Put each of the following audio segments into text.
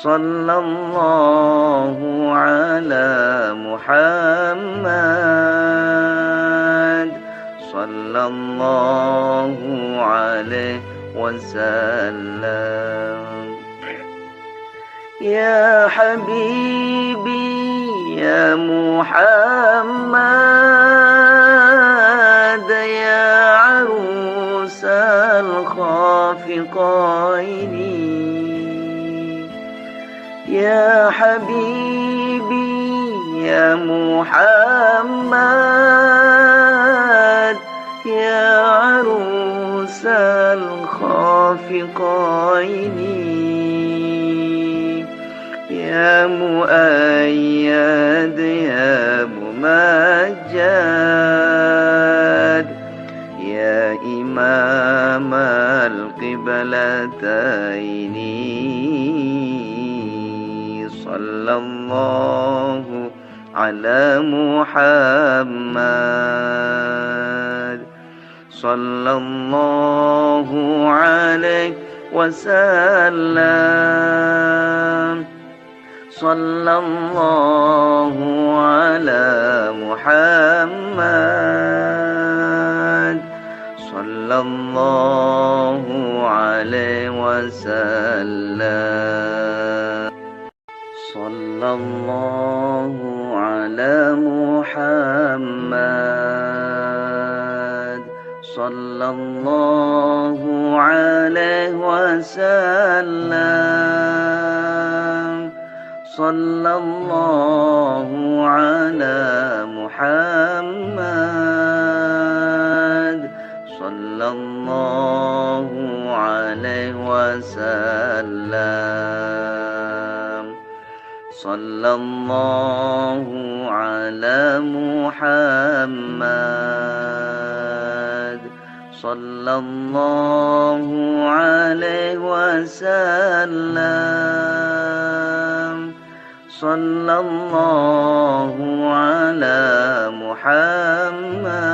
صلى الله على محمد صلى الله عليه وسلم. يا حبيبي يا محمد يا عروس الخافقين، يا حبيبي يا محمد يا عروس الخافقين، يا مؤيد يا ممجد يا إمام القبلتين، صلى الله على محمد صلى الله عليه وسلم. صلى الله على محمد صلى الله عليه وسلم. صلى الله على محمد صلى الله عليه وسلم. صلى الله على محمد صلى الله عليه وسلم. صلى الله على محمد صلى الله عليه وسلم. صلى الله على محمد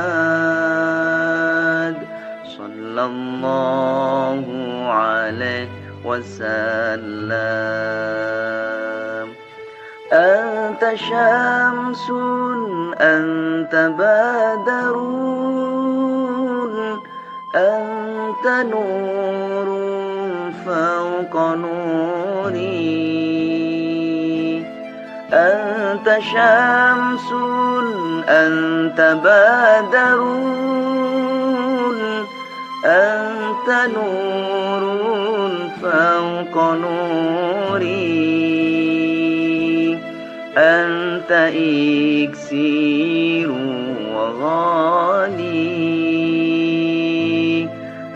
صلى الله عليه وسلم. أنت شمس أنت بدر أنت نور فوق نوري، أنت شمس أنت بدر أنت نور فوق نوري، أنت إكسير وغالي،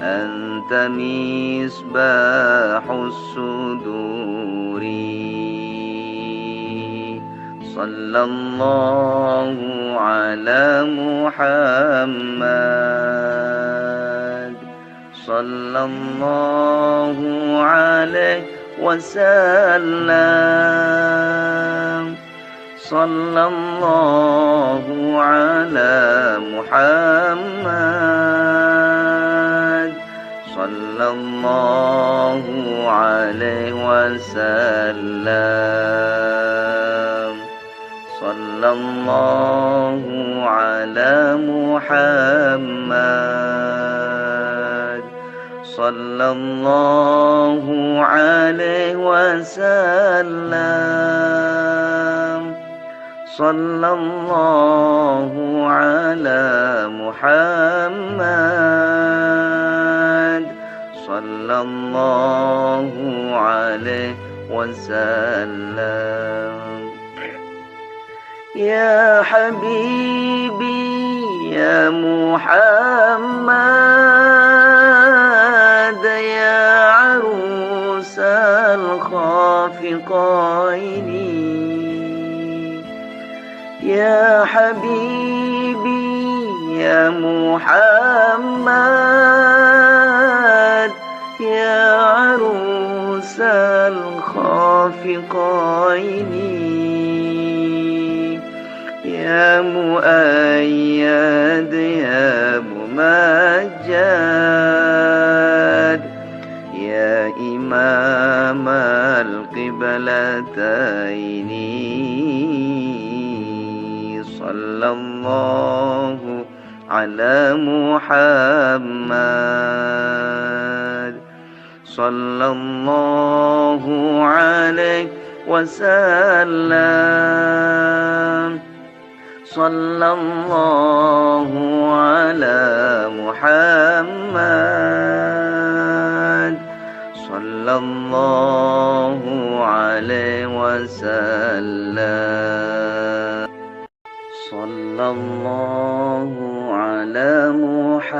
أنت مصباح الصدور. صلى الله على محمد صلى الله عليه وسلم. صلى الله على محمد صلى الله عليه وسلم. صلى الله على محمد صلى الله عليه وسلم. صلى الله على محمد صلى الله عليه وسلم. يا حبيبي يا محمد يا عروس الخافقين، يا حبيبي يا محمد يا عروس الخافقين، يا مؤيد يا ممجد يا إمام القبلتين صلى الله على محمد صلى الله عليه وسلم صلى الله على محمد صلى الله عليه وسلم صلى الله على محمد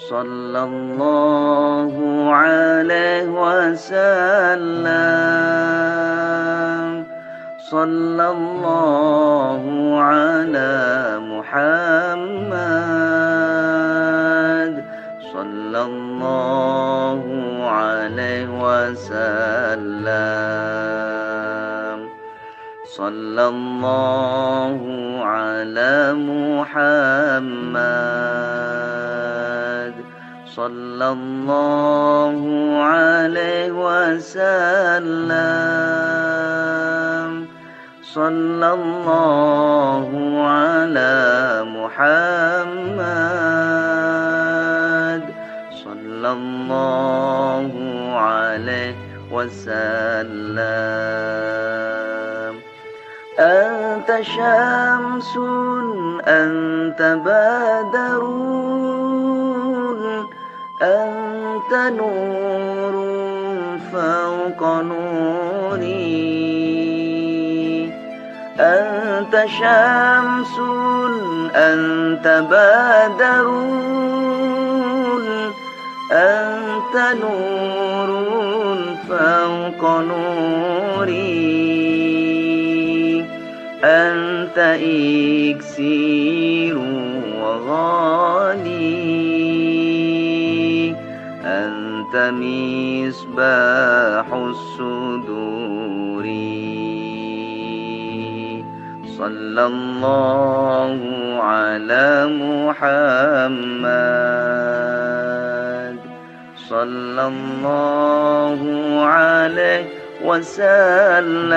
صلى الله عليه وسلم صلى الله على محمد صلى الله عليه وسلم صلى الله على محمد صلى الله عليه وسلم صلى الله على محمد صلى الله عليه وسلم أنت شمس أنت بدر أنت نور فوق نوري أنت شمس أنت بدر أنت نور فوق نوري أنت إكسير وغالي أنت مصباح الصدور صلى الله على محمد صلى الله عليه وسلم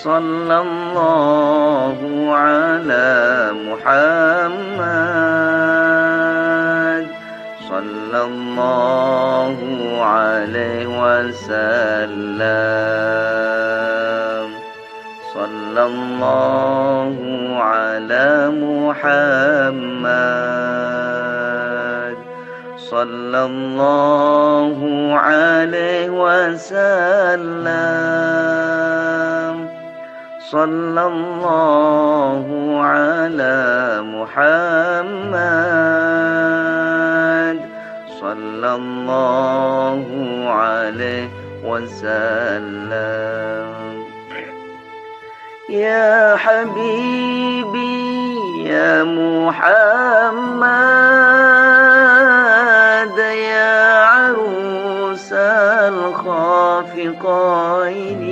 صلى الله على محمد صلى الله عليه وسلم صلى الله على محمد صلى الله عليه وسلم صلى الله على محمد صلى الله عليه وسلم يا حبيبي يا محمد يا عروس الخافقين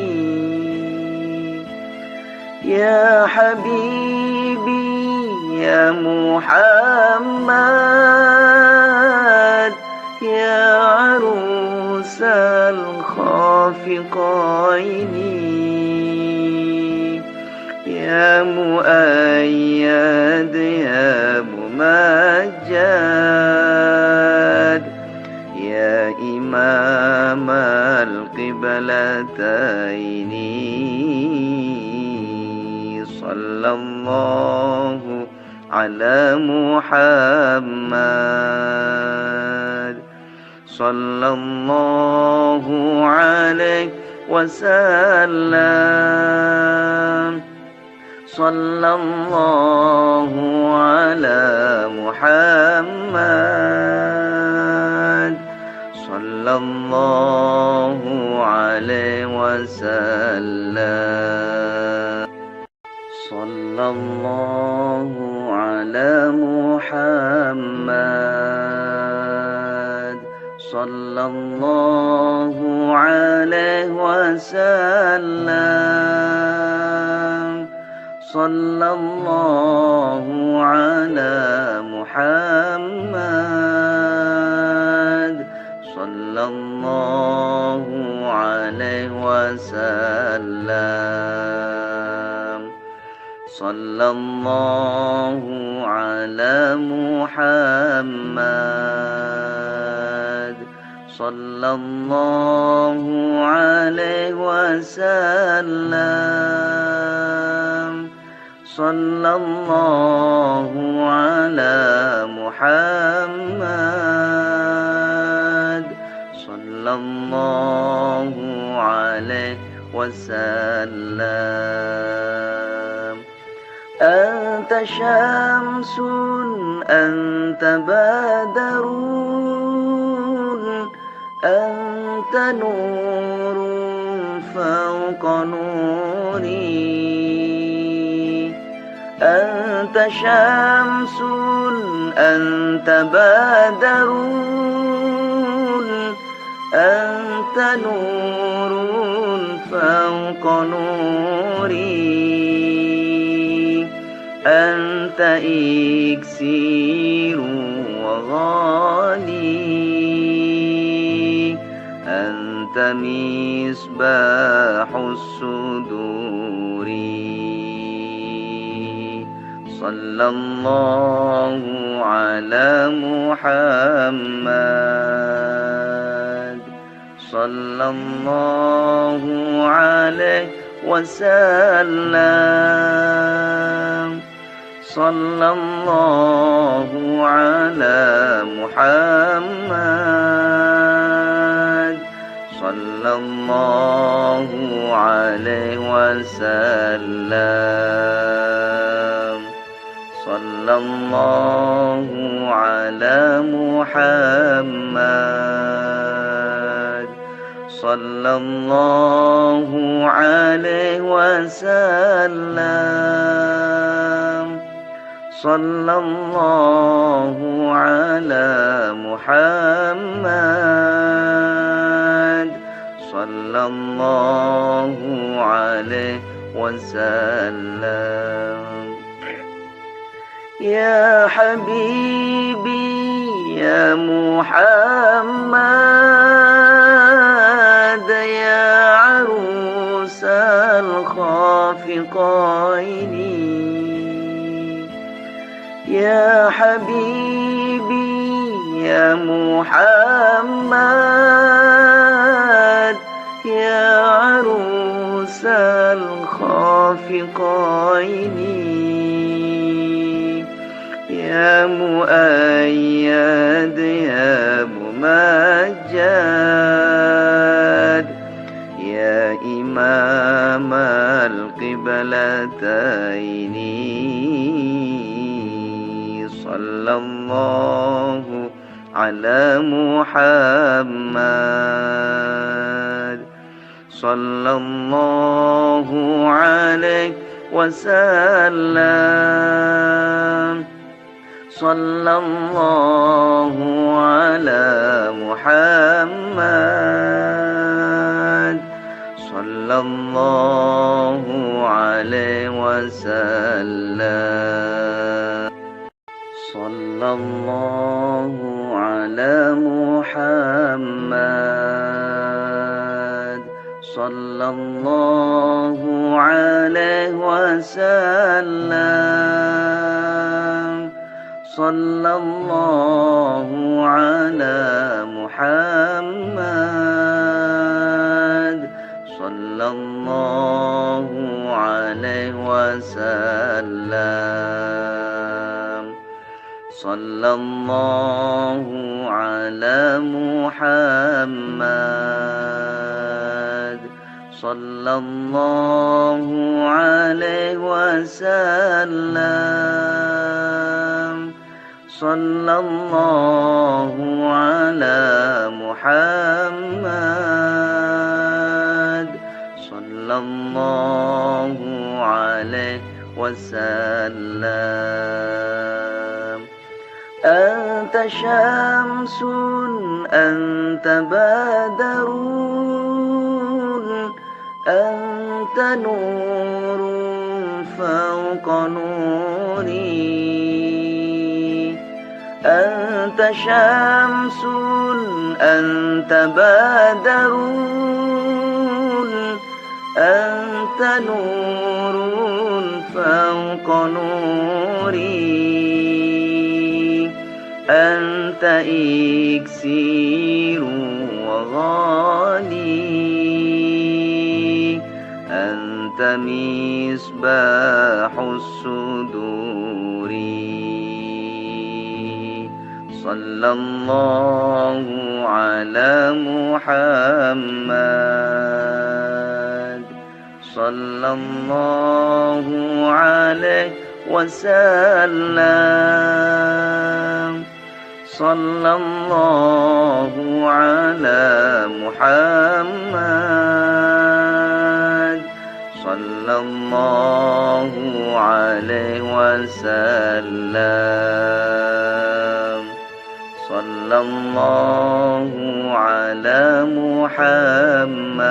يا حبيبي يا محمد يا عروس الخافقين يا مؤيد يا ممجد يا إمام القبلتين صلى الله على محمد صلى الله عليه وسلم صلى الله على محمد صلى الله عليه وسلم صلى الله على محمد صلى الله عليه وسلم صلى الله على محمد صلى الله عليه وسلم صلى الله على محمد صلى الله عليه وسلم صلى الله على محمد صلى الله عليه وسلم أنت شمس أنت بدر أنت نور فوق نوري أنت شمس أنت بدر أنت نور فوق نوري أنت إكسير وغالي أنت مصباح الصدور صلى الله على محمد صلى الله عليه وسلم صلى الله على محمد صلى الله عليه وسلم صلى الله على محمد صلى الله عليه وسلم صلى الله على محمد صلى الله عليه وسلم يا حبيبي يا محمد يا عروس الخافقين يا حبيبي يا محمد يا عروس الخافقين يا مؤيد يا ممجد يا إمام القبلتين صلى الله على محمد صلى الله عليه وسلم صلى الله على محمد صلى الله عليه وسلم صلى الله على محمد صلى الله عليه وسلم صلى الله على محمد صلى الله عليه وسلم صلى الله على محمد صلى الله عليه وسلم صلى الله على محمد صلى الله عليه وسلم أنت شمس أنت بدر أنت نور فوق نوري أنت شمس أنت بدر أنت نور فوق نوري أنت إكسير وغالي أنت مصباح الصدور صلى الله على محمد صلى الله عليه وسلم صلى الله على محمد صلى الله عليه وسلم صلى الله على محمد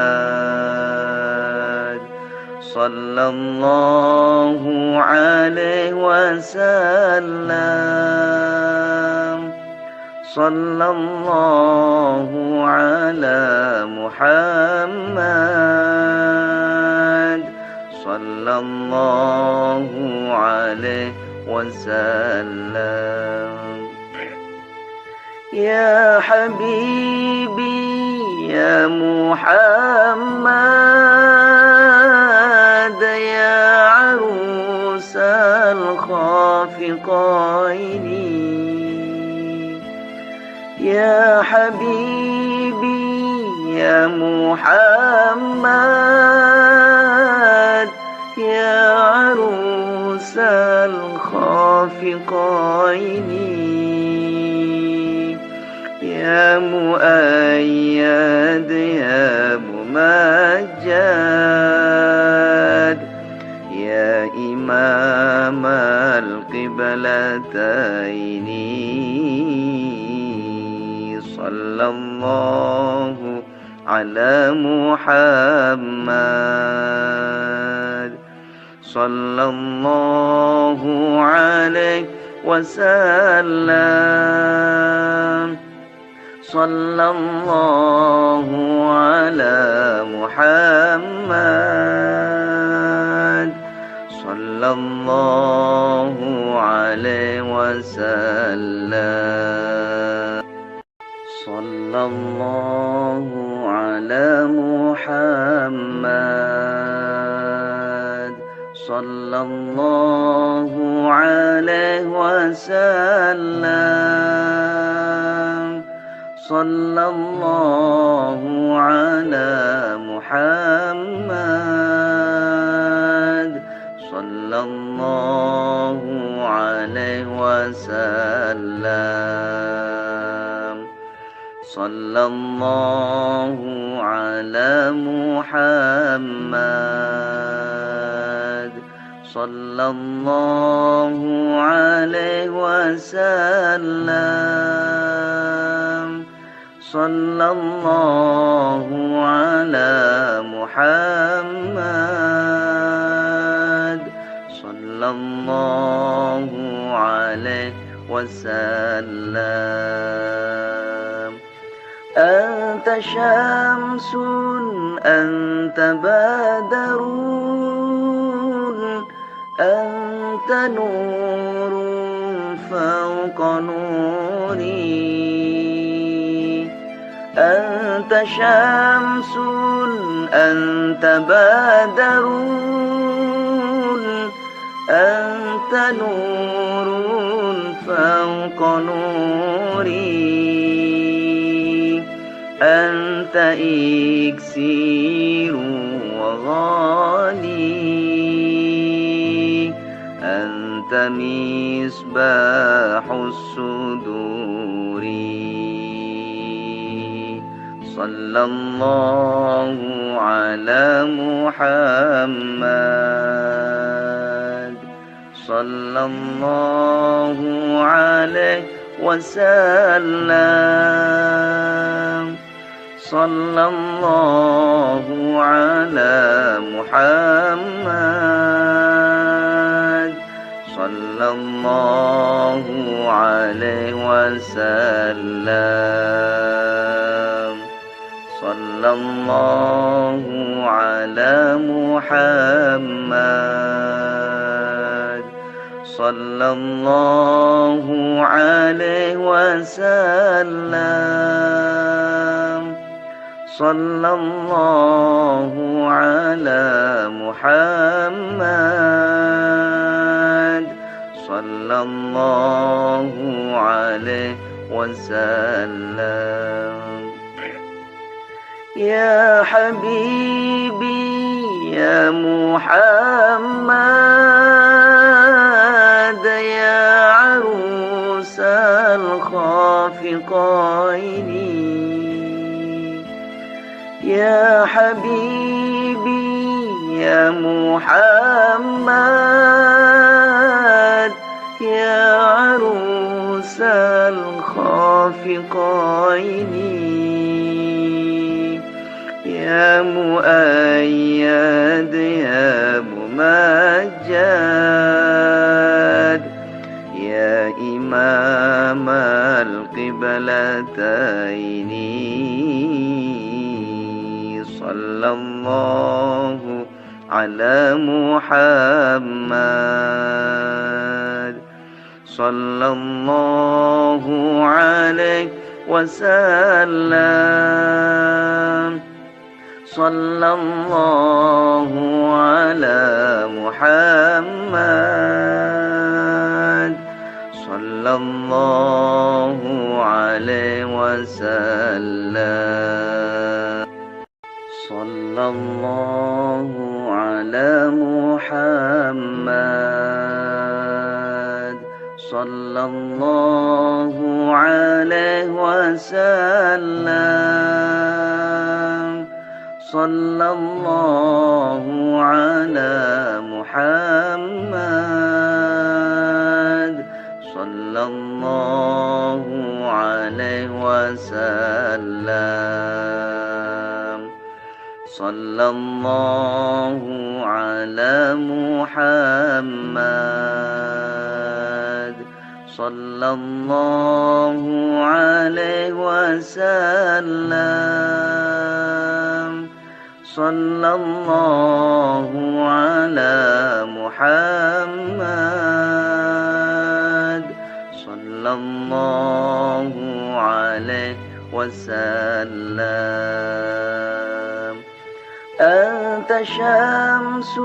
صلى الله عليه وسلم صلى الله على محمد صلى الله عليه وسلم يا حبيبي يا محمد يا عروس الخافقين يا حبيبي يا محمد يا عروس الخافقين يا مؤيد يا ممجد يا إمام القبلتين صلى الله على محمد صلى الله عليه وسلم صلى الله على محمد صلى الله عليه وسلم صلى الله على محمد صلى الله عليه وسلم صلى الله على محمد صلى الله عليه وسلم صلى الله على محمد صلى الله عليه وسلم صلى الله على محمد صلى الله عليه وسلم أنت شمس أنت بدر أنت نور فوق نوري أنت شمس أنت بدر أنت نور فوق نوري أنت إكسير وغالي أنت مصباح الصدور صلى الله على محمد صلى الله عليه وسلم صلى الله على محمد صلى الله عليه وسلم صلى الله على محمد صلى الله عليه وسلم صلى الله على محمد صلى الله عليه وسلم يا حبيبي يا محمد يا عروس الخافقين يا حبيبي يا محمد يا عروس الخافقين يا مؤيد يا ممجد يا إمام القبلتين صلى الله على محمد صلى الله عليه وسلم صلى الله على محمد صلى الله عليه وسلم صلى الله على محمد صلى الله عليه وسلم صلى الله على محمد صلى الله عليه وسلم صلى الله على محمد صلى الله عليه وسلم صلى الله على محمد صلى الله عليه وسلم أنت شمس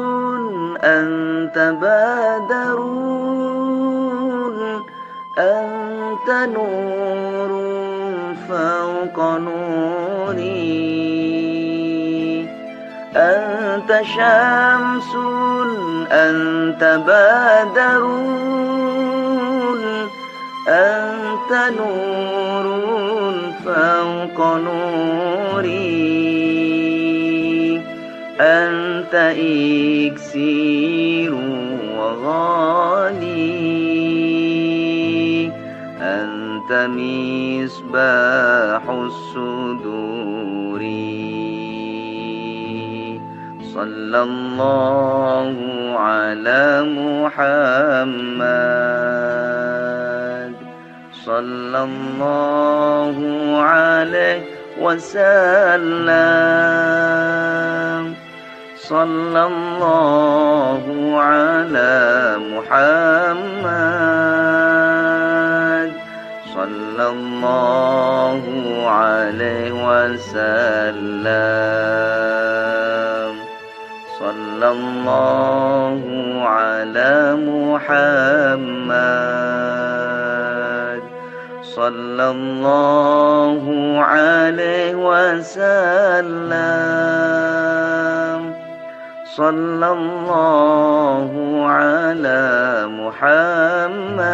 أنت بدر أنت نور فوق نوري أنت شمس أنت بدر أنت نور فوق نوري أنت إكسير وغالي أنت مصباح الصدور صلى الله على محمد صلى الله عليه وسلم صلى الله على محمد صلى الله عليه وسلم صلى الله على محمد صلى الله عليه وسلم صلى الله على محمد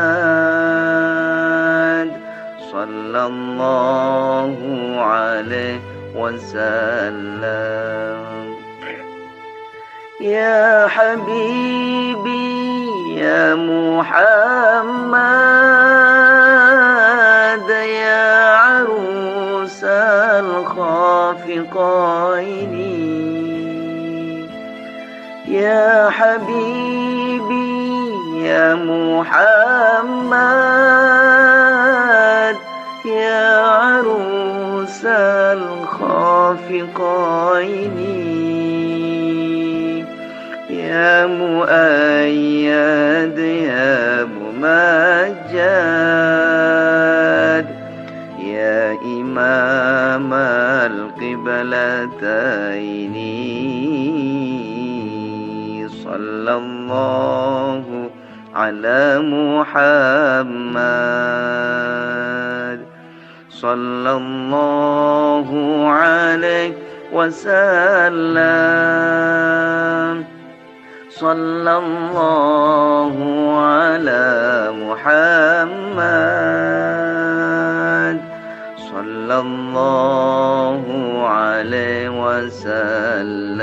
صلى الله عليه وسلم يا حبيبي يا محمد يا عروس الخافقين يا حبيبي يا محمد يا عروس الخافقين يا مؤيد يا ممجد يا إمام القبلتين صلى الله على محمد صلى الله عليه وسلم صلى الله على محمد صلى الله عليه وسلم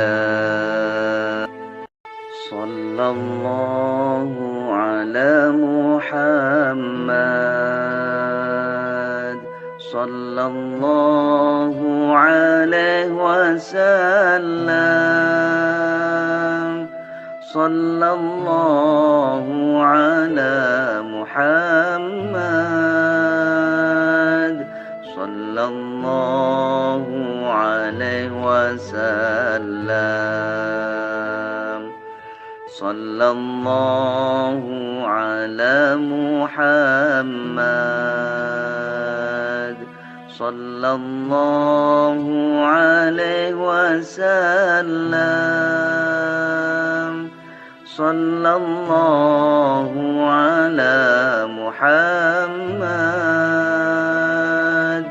صلى الله على محمد صلى الله عليه وسلم صلى الله على محمد صلى الله عليه وسلم صلى الله على محمد صلى الله عليه وسلم صلى الله على محمد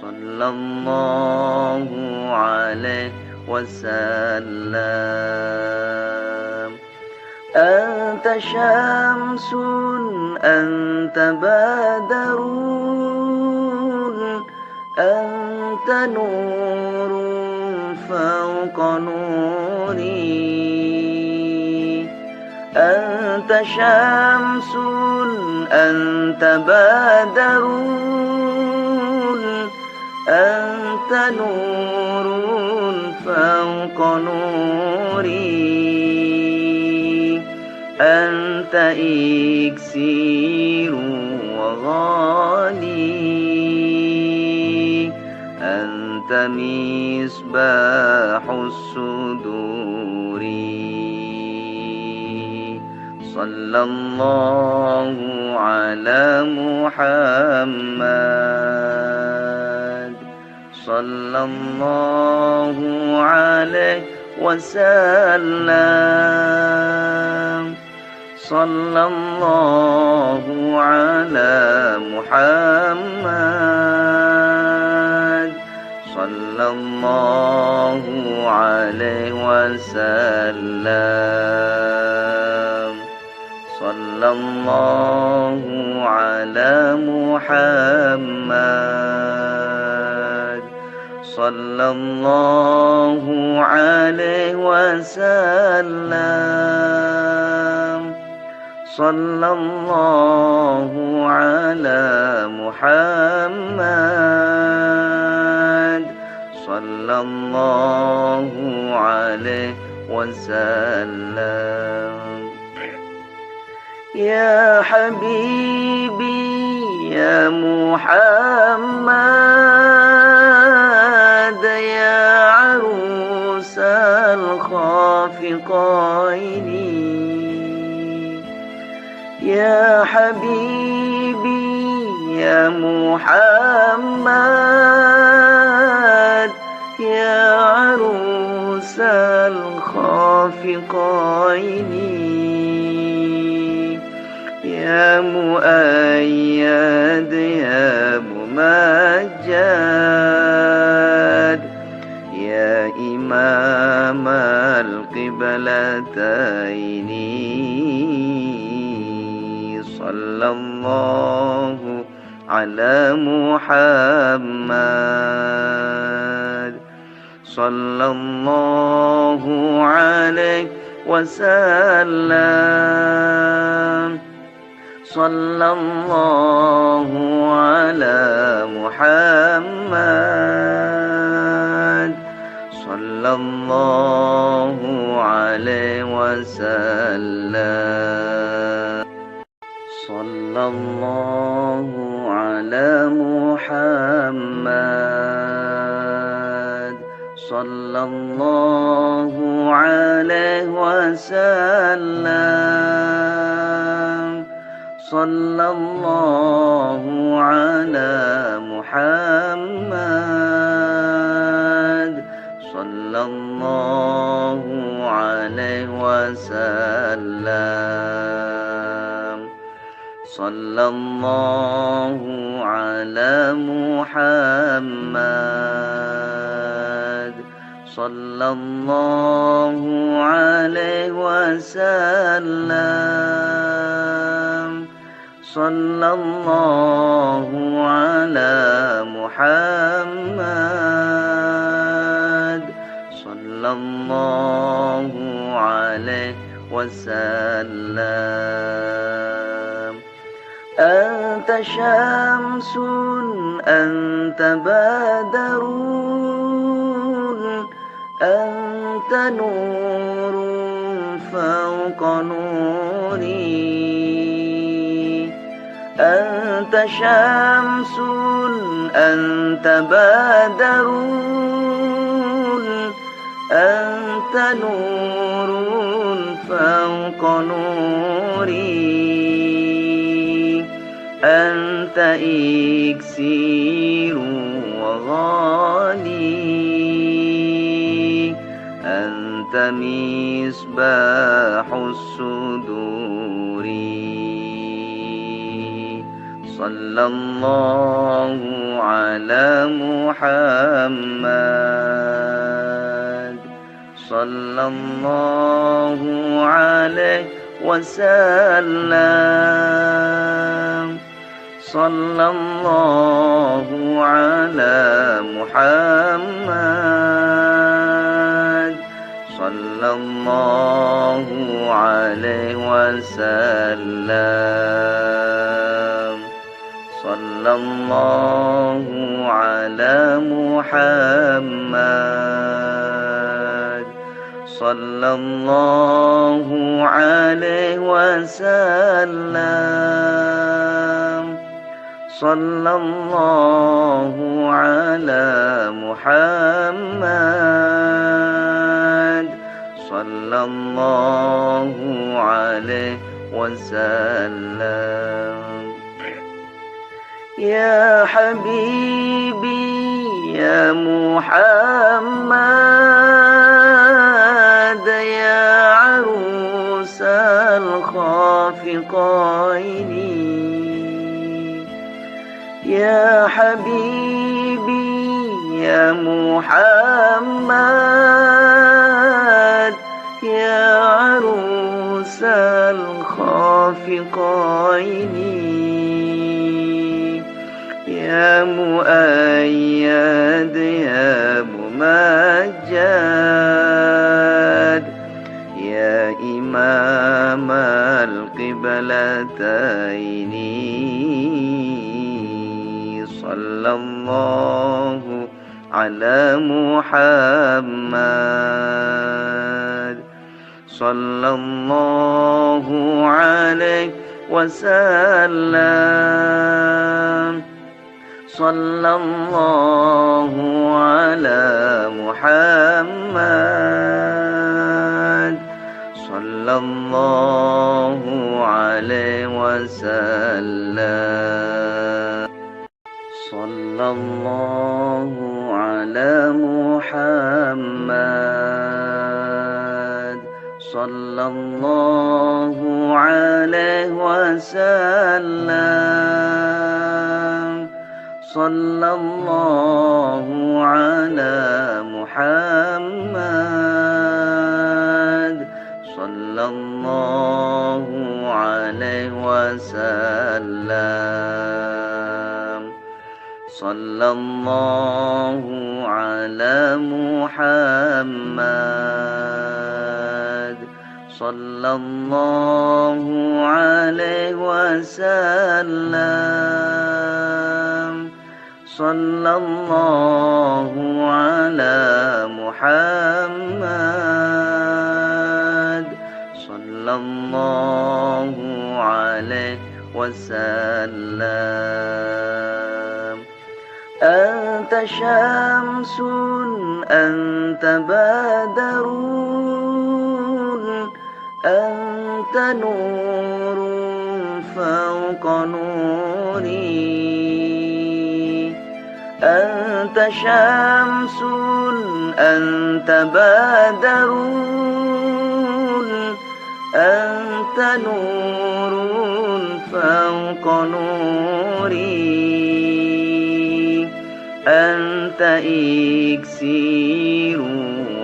صلى الله عليه وسلم أنت شمس أنت بدر أنت نور فوق نوري أنت شمس أنت بدر أنت نور فوق نوري أنت إكسير وغالي أنت مصباح الصدور صلى الله على محمد صلى الله عليه وسلم صلى الله على محمد صلى الله عليه وسلم صلى الله على محمد صلى الله عليه وسلم صلى الله على محمد صلى الله عليه وسلم يا حبيبي يا محمد يا عروس الخافقين يا حبيبي يا محمد يا عروس الخافقين يا مؤيد يا ممجد يا إمام القبلتين صلى الله على محمد صلى الله عليه وسلم صلى الله على محمد صلى الله عليه وسلم صلى الله على محمد صلى الله عليه وسلم صلى الله على محمد صلى الله عليه وسلم صلى الله على محمد صلى الله عليه وسلم صلى الله على محمد صلى الله عليه وسلم أنت شمس أنت بدر أنت نور فوق نوري أنت شمس أنت بدر أنت نور فوق نوري أنت إكسير وغالي أنت مصباح الصدور صلى الله على محمد صلى الله عليه وسلم صلى الله على محمد صلى الله عليه وسلم صلى الله على محمد صلى الله عليه وسلم صلى الله على محمد صلى الله عليه وسلم يا حبيبي يا محمد يا عروس الخافقين يا حبيبي يا محمد يا عروس الخافقين يا مؤيد يا ممجد يا إمام القبلتين صلى الله على محمد صلى الله عليه وسلم صلى الله على محمد صلى الله عليه وسلم صلى الله على محمد صلى الله عليه وسلم صلى الله على محمد صلى الله عليه وسلم صلى الله على محمد صلى الله عليه وسلم صلى الله على محمد صلى الله عليه وسلم. أنت شمس أنت بدر أنت نور فوق نوري. أنت شمس أنت بدر أنت نور فوق نوري. أنت إكسير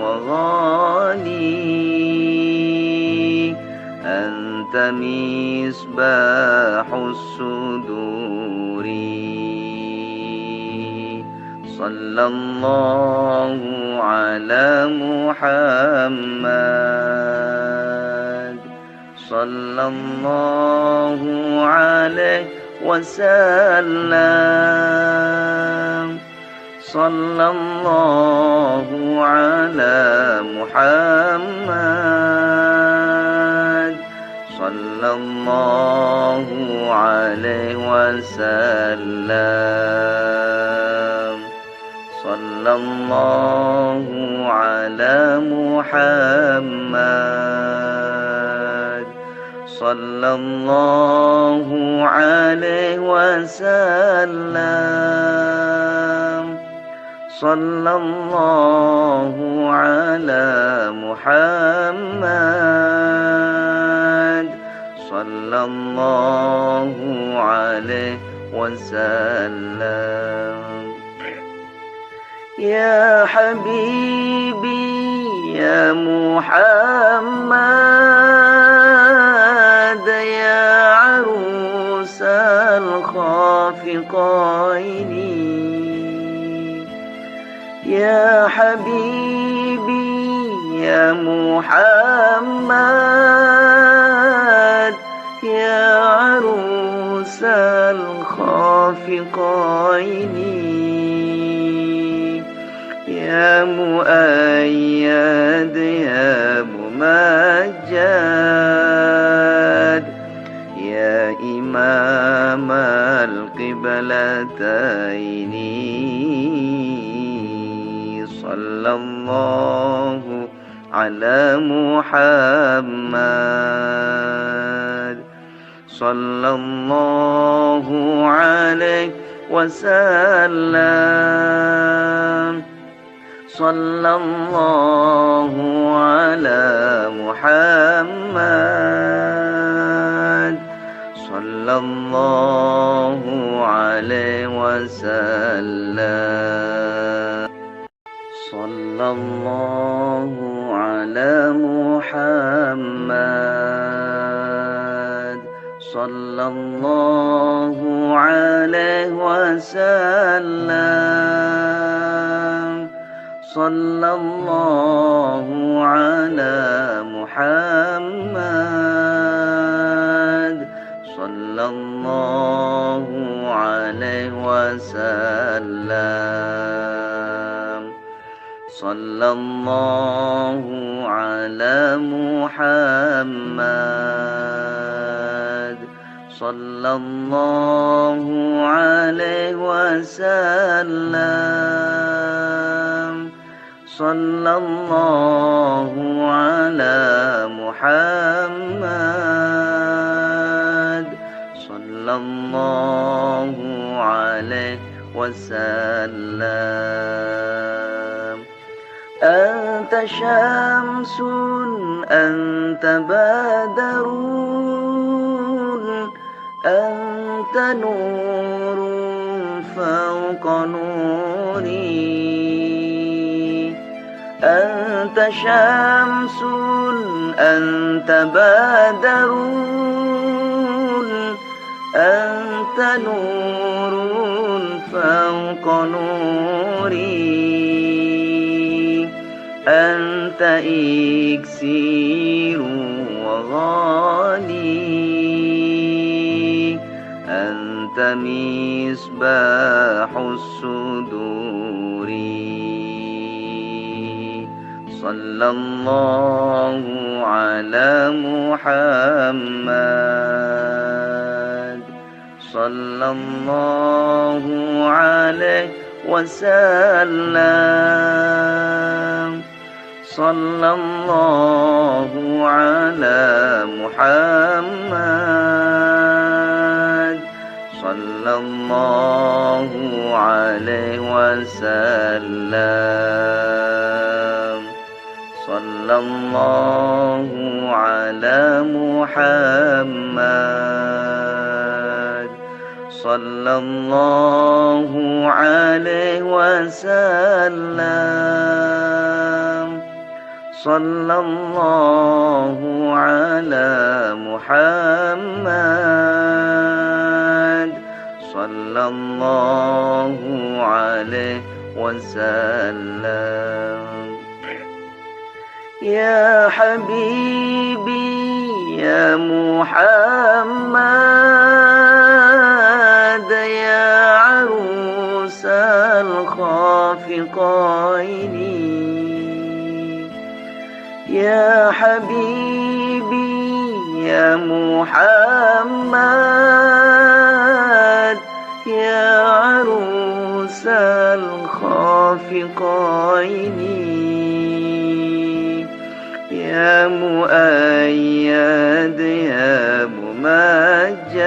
وغالي أنت مصباح الصدور. صلى الله على محمد صلى الله عليه وسلم. صلى الله على محمد صلى الله عليه وسلم. صلى الله على محمد صلى الله عليه وسلم. صلى الله على محمد صلى الله عليه وسلم. يا حبيبي يا محمد يا عروس الخافقين. يا حبيبي يا محمد يا عروس الخافقين. يا مؤيد يا ممجد يا إمام القبلتين. صلى الله على محمد صلى الله عليه وسلم. صلى الله على محمد صلى الله عليه وسلم. صلى الله على محمد صلى الله عليه وسلم. صلى الله على محمد صلى الله عليه وسلم. صلى الله على محمد صلى الله عليه وسلم. صلى الله على محمد صلى الله عليه وسلم. أنت شمس أنت بدر أنت نور فوق نوري. أنت شمس أنت بدر أنت نور فوق نوري. أنت إكسير وغالي أنت مصباح الصدور. صلى الله على محمد صلى الله عليه وسلم صلى الله على محمد صلى الله عليه وسلم صلى الله على محمد صلى الله عليه وسلم صلى الله على محمد صلى الله عليه وسلم يا حبيبي يا محمد يا عروس الخافقين يا حبيبي يا محمد يا عروس الخافقين يا مؤيد يا ممجد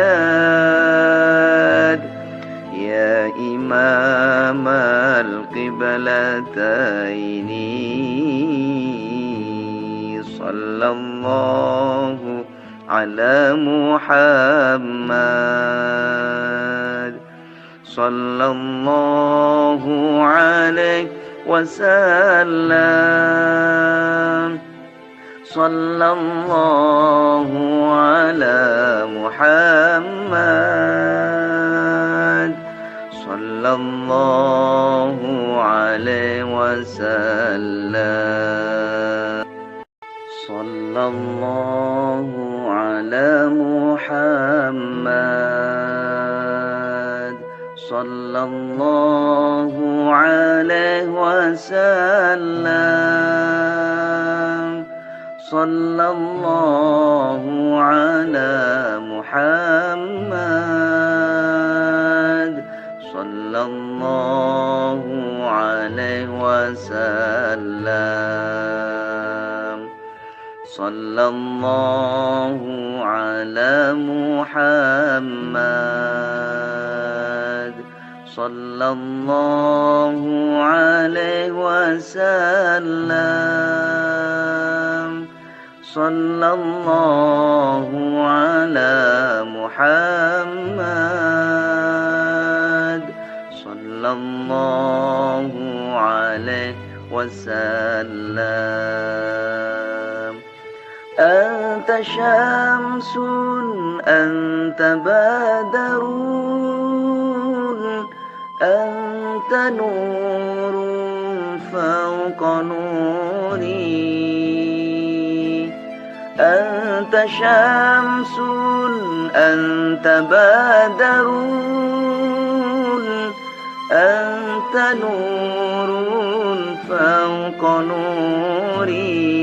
يا إمام القبلتين صلى الله على محمد صلى الله عليه وسلم صلى الله على محمد صلى الله عليه وسلم صلى الله على محمد صلى الله عليه وسلم صلى الله على محمد صلى الله عليه وسلم صلى الله على محمد صلى الله عليه وسلم صلى الله على محمد صلى الله عليه وسلم أنت شمس أنت بدر أنت نور فوق نوري أنت شمس أنت بدر أنت نور فوق نوري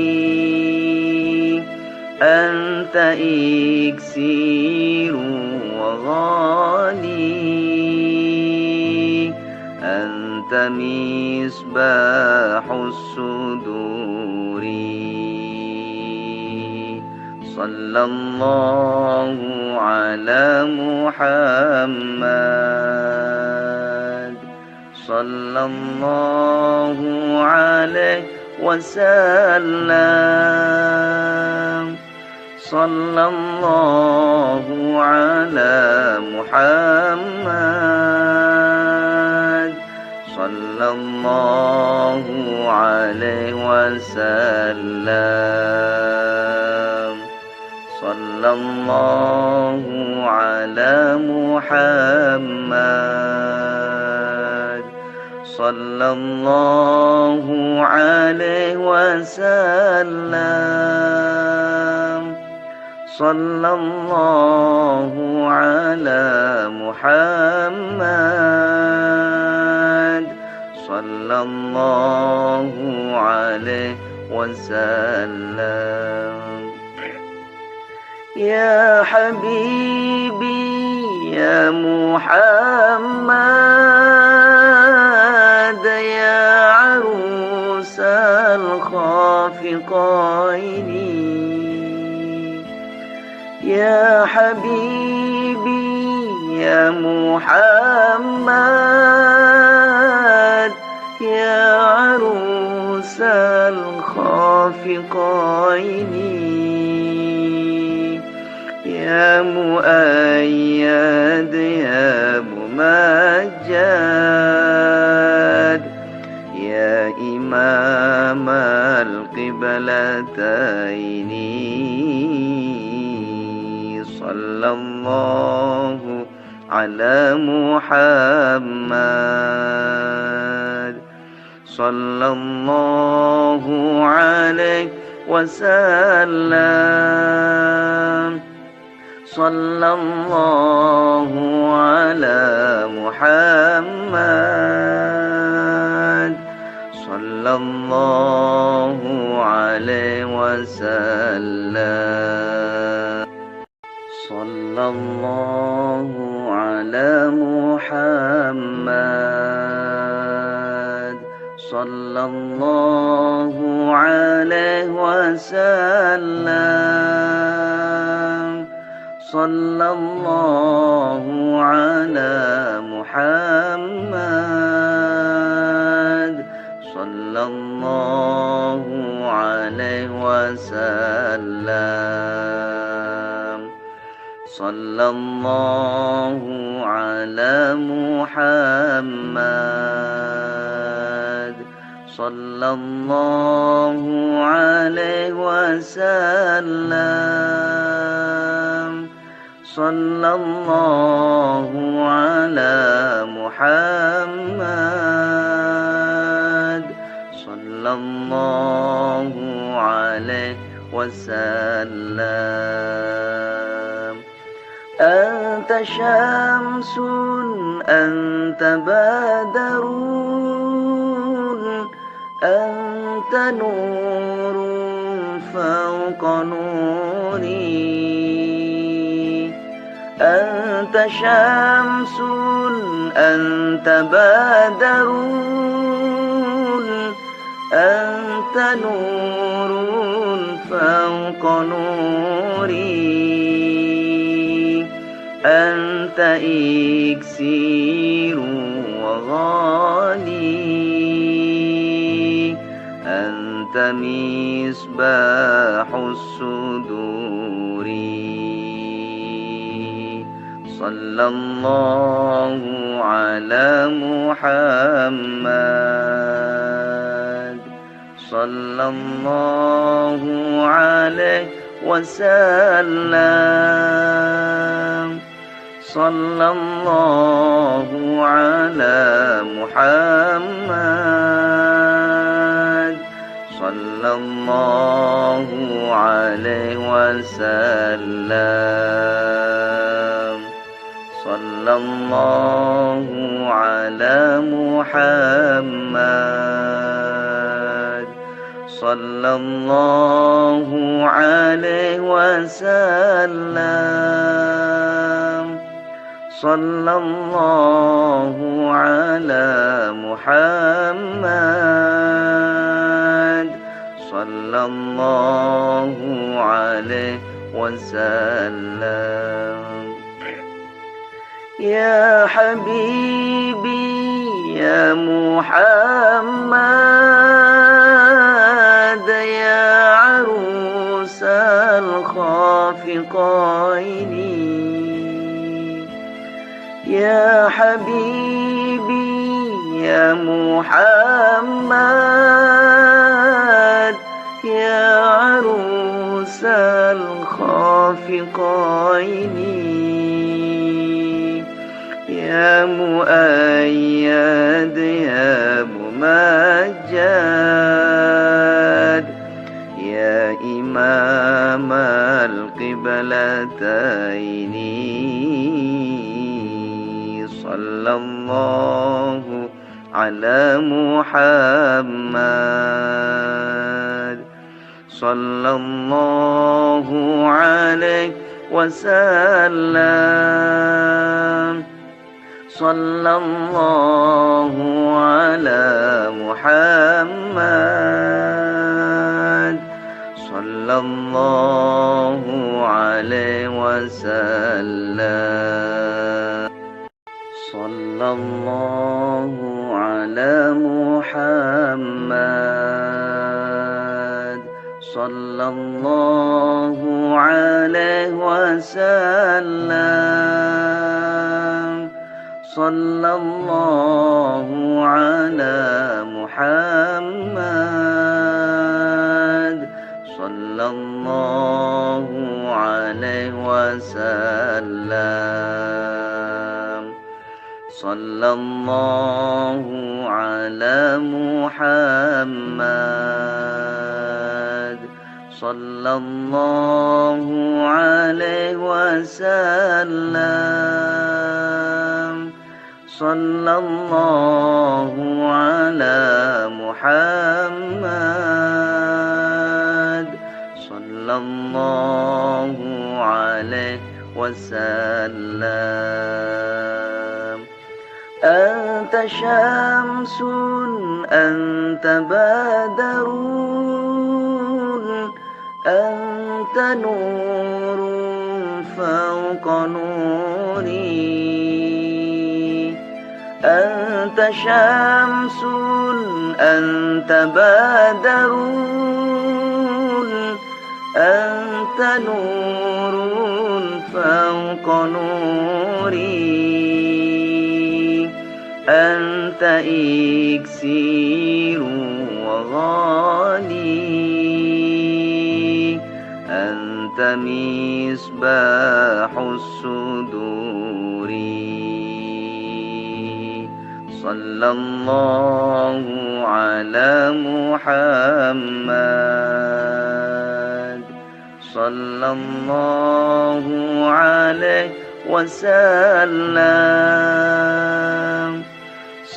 أنت إكسير وغالي أنت مصباح الصدور صلى الله على محمد صلى الله عليه وسلم صلى الله على محمد صلى الله عليه وسلم صلى الله على محمد صلى الله عليه وسلم صلى الله على محمد صلى الله عليه وسلم يا حبيبي يا محمد يا عروس الخافقين يا حبيبي يا محمد يا عروس الخافقين يا مؤيد يا ممجد يا إمام القبلتين صلى الله على محمد صلى الله عليه وسلم صلى الله على محمد صلى الله عليه وسلم صلى الله على محمد صلى الله عليه وسلم صلى الله على محمد صلى الله عليه وسلم صلى الله على محمد صلى الله عليه وسلم صلى الله على محمد صلى الله عليه وسلم أنت شمس أنت بدر أنت نور فوق نوري أنت شمس أنت بدر أنت نور فوق نوري أنت إكسير وغالي أنت مصباح الصدور صلى الله على محمد صلى الله عليه وسلم صلى الله على محمد صلى الله عليه وسلم صلى الله على محمد صلى الله عليه وسلم صلى الله على محمد صلى الله عليه وسلم يا حبيبي يا محمد يا عروس الخافقين يا حبيبي يا محمد يا عروس الخافقين يا مؤيد يا ممجد يا إمام القبلتين صلى الله على محمد صلى الله عليه وسلم صلى الله على محمد صلى الله عليه وسلم صلى الله على محمد صلى الله عليه وسلم صلى الله على محمد صلى الله عليه وسلم صلى الله على محمد صلى الله عليه وسلم صلى الله على محمد صلى الله عليه وسلم أنت شمس أنت بدر أنت نور فوق نوري أنت شمس أنت بدر أنت نور فوق نوري أنت إكسير وغالي أنت مصباح الصدور صلى الله على محمد صلى الله عليه وسلم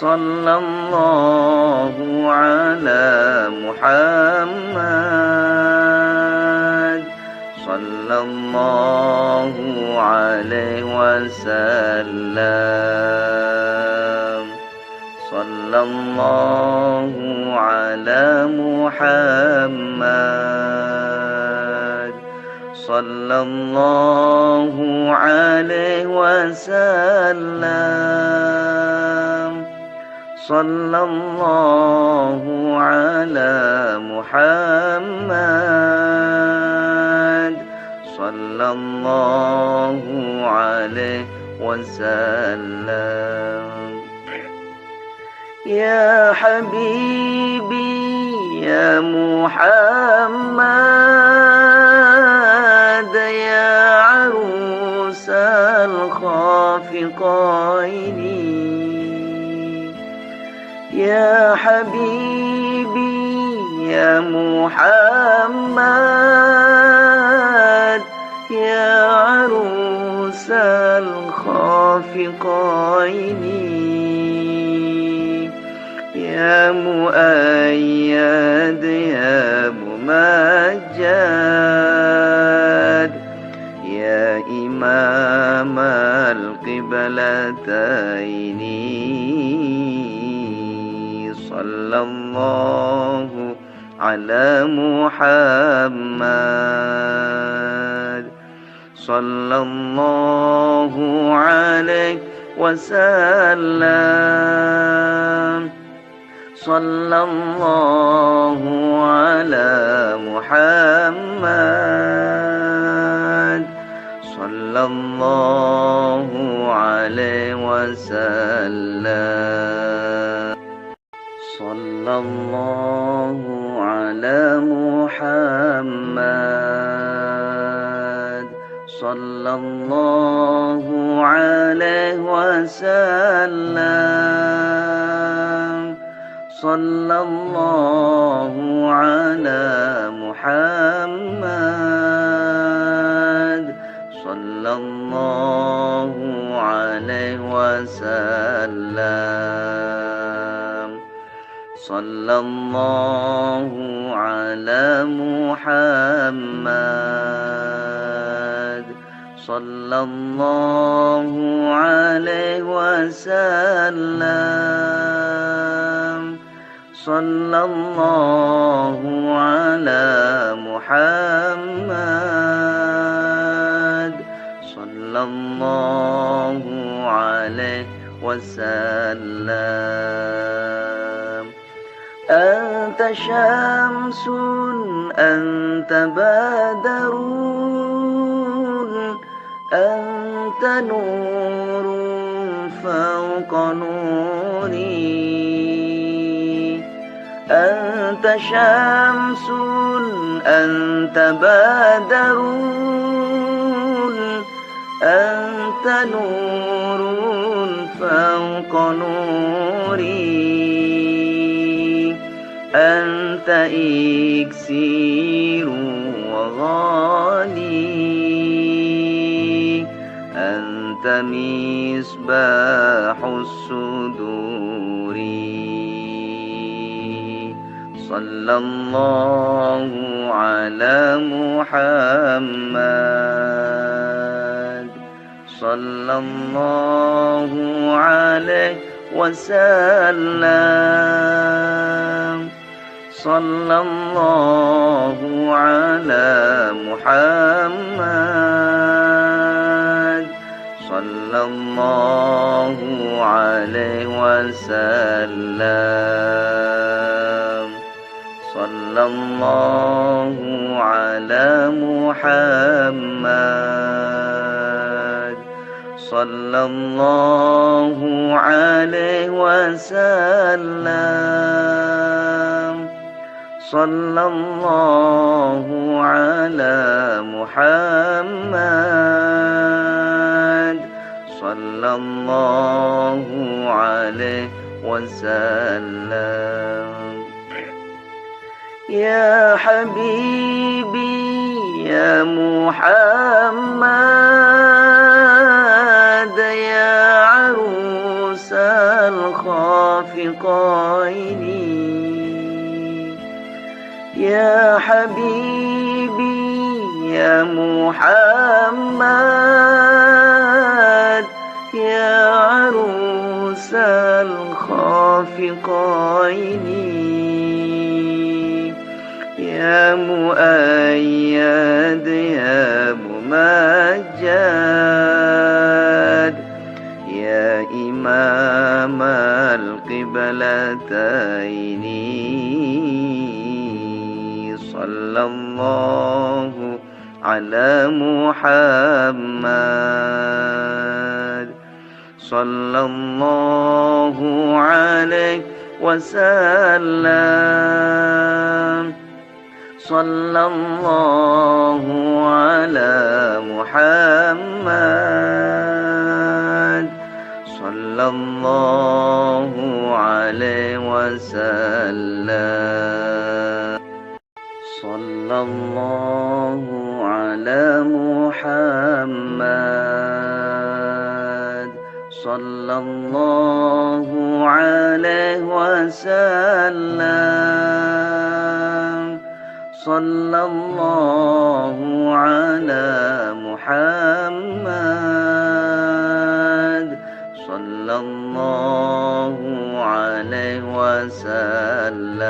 صلى الله على محمد صلى الله عليه وسلم صلى الله على محمد صلى الله عليه وسلم صلى الله على محمد صلى الله عليه وسلم يا حبيبي يا محمد يا عروس الخافقين يا حبيبي يا محمد يا عروس الخافقين يا مؤيد يا ممجد يا إمام القبلتين صلى الله على محمد صلى الله عليه وسلم صلى الله على محمد صلى الله عليه وسلم صلى الله على محمد صلى الله عليه وسلم صلى الله على محمد صلى الله عليه وسلم صلى الله على محمد صلى الله عليه وسلم صلى الله على محمد صلى الله عليه وسلم أنت شمس أنت بدر أنت نور فوق نوري أنت شمس أنت بدر أنت نور فوق نوري أنت إكسير وغالي أنت مصباح الصدور صلى الله على محمد صلى الله عليه وسلم صلى الله على محمد صلى الله عليه وسلم صلى الله على محمد صلى الله عليه وسلم صلى الله على محمد صلى الله عليه وسلم يا حبيبي يا محمد يا عروس الخافقين يا حبيبي يا محمد يا عروس الخافقين يا مؤيد يا ممجد يا إمام القبلتين صلى الله على محمد صلى الله عليه وسلم صلى الله على محمد صلى الله عليه وسلم صلى الله على محمد صلى الله عليه وسلم صلى الله على محمد صلى الله عليه وسلم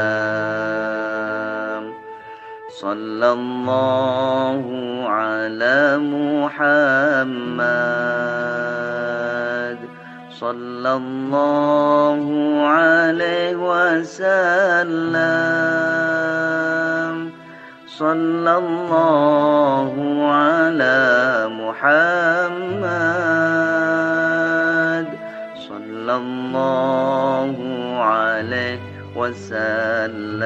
صلى الله على محمد صلى الله عليه وسلم صلى الله على محمد صلى الله عليه وسلم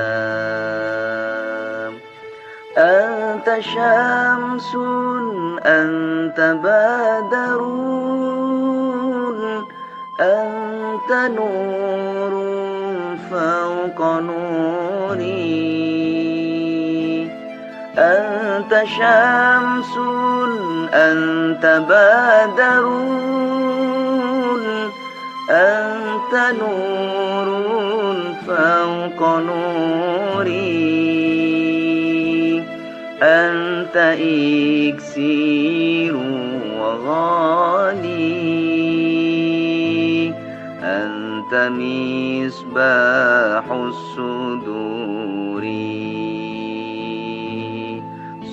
أنت شمس أنت بدر أنت نور فوق نوري أنت شمس أنت بدر أنت نور فوق نوري أنت إكسير أوصالي أنت مصباح الصدور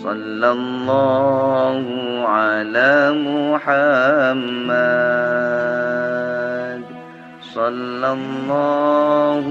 صلى الله على محمد صلى الله